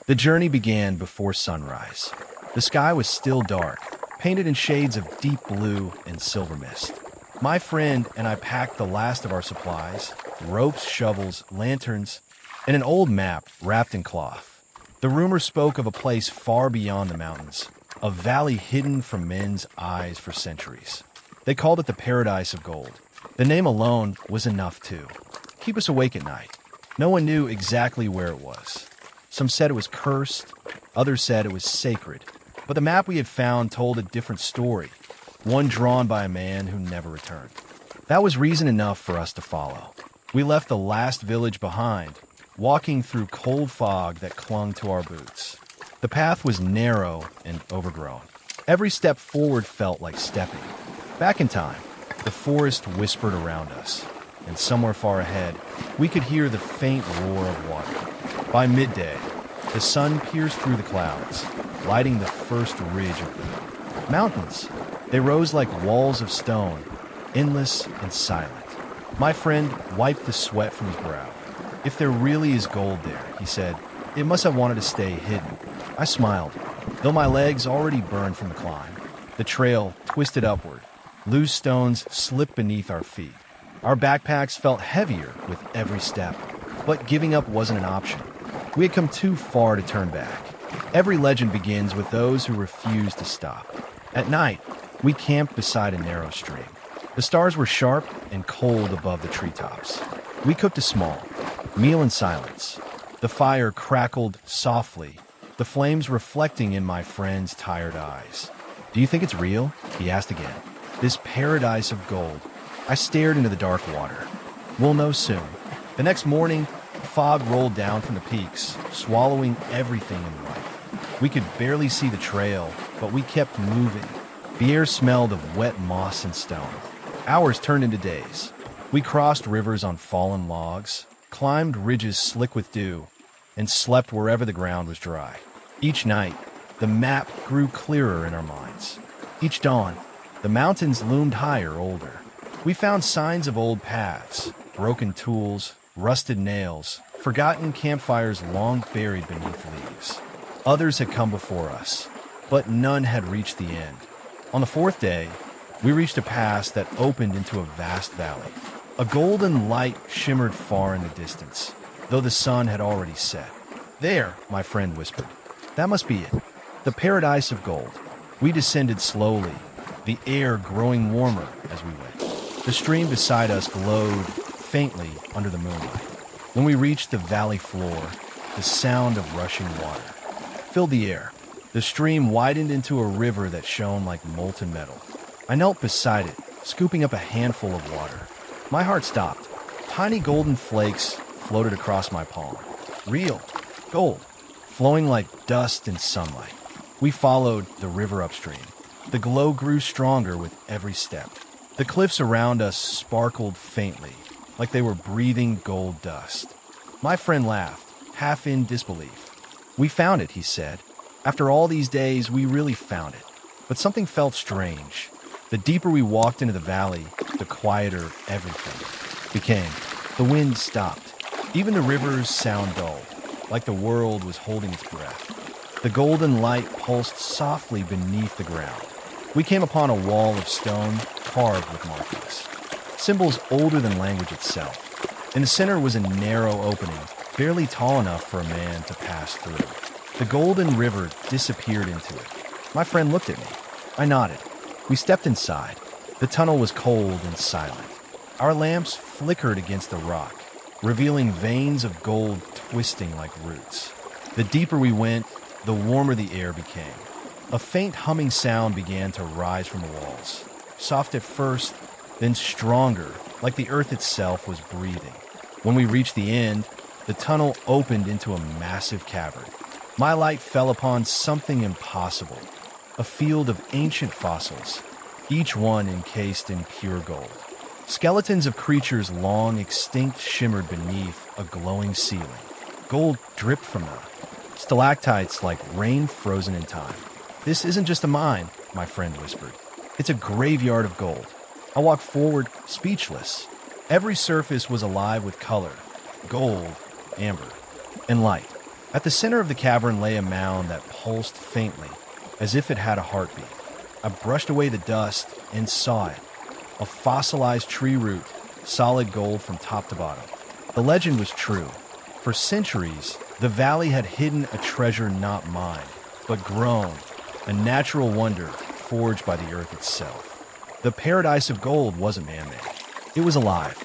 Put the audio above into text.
The journey began before sunrise. The sky was still dark, painted in shades of deep blue and silver mist. My friend and I packed the last of our supplies: ropes, shovels, lanterns, and an old map wrapped in cloth. The rumor spoke of a place far beyond the mountains, a valley hidden from men's eyes for centuries. They called it the Paradise of Gold. The name alone was enough to keep us awake at night. No one knew exactly where it was. Some said it was cursed, others said it was sacred. But the map we had found told a different story, one drawn by a man who never returned. That was reason enough for us to follow. We left the last village behind, walking through cold fog that clung to our boots. The path was narrow and overgrown. Every step forward felt like stepping back in time. The forest whispered around us, and somewhere far ahead, we could hear the faint roar of water. By midday, the sun pierced through the clouds, lighting the first ridge of the mountains. They rose like walls of stone, endless and silent. My friend wiped the sweat from his brow. "If there really is gold there," he said, "it must have wanted to stay hidden." I smiled, though my legs already burned from the climb. The trail twisted upward. Loose stones slipped beneath our feet. Our backpacks felt heavier with every step, but giving up wasn't an option. We had come too far to turn back. Every legend begins with those who refuse to stop. At night, we camped beside a narrow stream. The stars were sharp and cold above the treetops. We cooked a small meal in silence. The fire crackled softly, the flames reflecting in my friend's tired eyes. "Do you think it's real?" he asked again. "This paradise of gold." I stared into the dark water. "We'll know soon." The next morning, fog rolled down from the peaks, swallowing everything in light. We could barely see the trail, but we kept moving. The air smelled of wet moss and stone. Hours turned into days. We crossed rivers on fallen logs, climbed ridges slick with dew, and slept wherever the ground was dry. Each night, the map grew clearer in our minds. Each dawn, the mountains loomed higher, older. We found signs of old paths, broken tools, rusted nails, forgotten campfires long buried beneath leaves. Others had come before us, but none had reached the end. On the fourth day, we reached a pass that opened into a vast valley. A golden light shimmered far in the distance, though the sun had already set. "There," my friend whispered. "That must be it. The Paradise of Gold." We descended slowly, the air growing warmer as we went. The stream beside us glowed faintly under the moonlight. When we reached the valley floor, the sound of rushing water filled the air. The stream widened into a river that shone like molten metal. I knelt beside it, scooping up a handful of water. My heart stopped. Tiny golden flakes floated across my palm. Real gold, flowing like dust in sunlight. We followed the river upstream. The glow grew stronger with every step. The cliffs around us sparkled faintly, like they were breathing gold dust. My friend laughed, half in disbelief. "We found it," he said. "After all these days, we really found it." But something felt strange. The deeper we walked into the valley, the quieter everything became. The wind stopped. Even the river's sound dulled, like the world was holding its breath. The golden light pulsed softly beneath the ground. We came upon a wall of stone carved with markings, symbols older than language itself. In the center was a narrow opening, barely tall enough for a man to pass through. The golden river disappeared into it. My friend looked at me. I nodded. We stepped inside. The tunnel was cold and silent. Our lamps flickered against the rock, revealing veins of gold twisting like roots. The deeper we went, the warmer the air became. A faint humming sound began to rise from the walls, soft at first, then stronger, like the earth itself was breathing. When we reached the end, the tunnel opened into a massive cavern. My light fell upon something impossible, a field of ancient fossils, each one encased in pure gold. Skeletons of creatures long extinct shimmered beneath a glowing ceiling. Gold dripped from them, stalactites like rain frozen in time. "This isn't just a mine," my friend whispered. "It's a graveyard of gold." I walked forward, speechless. Every surface was alive with color, gold, amber, and light. At the center of the cavern lay a mound that pulsed faintly, as if it had a heartbeat. I brushed away the dust and saw it. A fossilized tree root, solid gold from top to bottom. The legend was true. For centuries, the valley had hidden a treasure not mined, but grown, a natural wonder forged by the earth itself. The paradise of gold wasn't man-made. It was alive,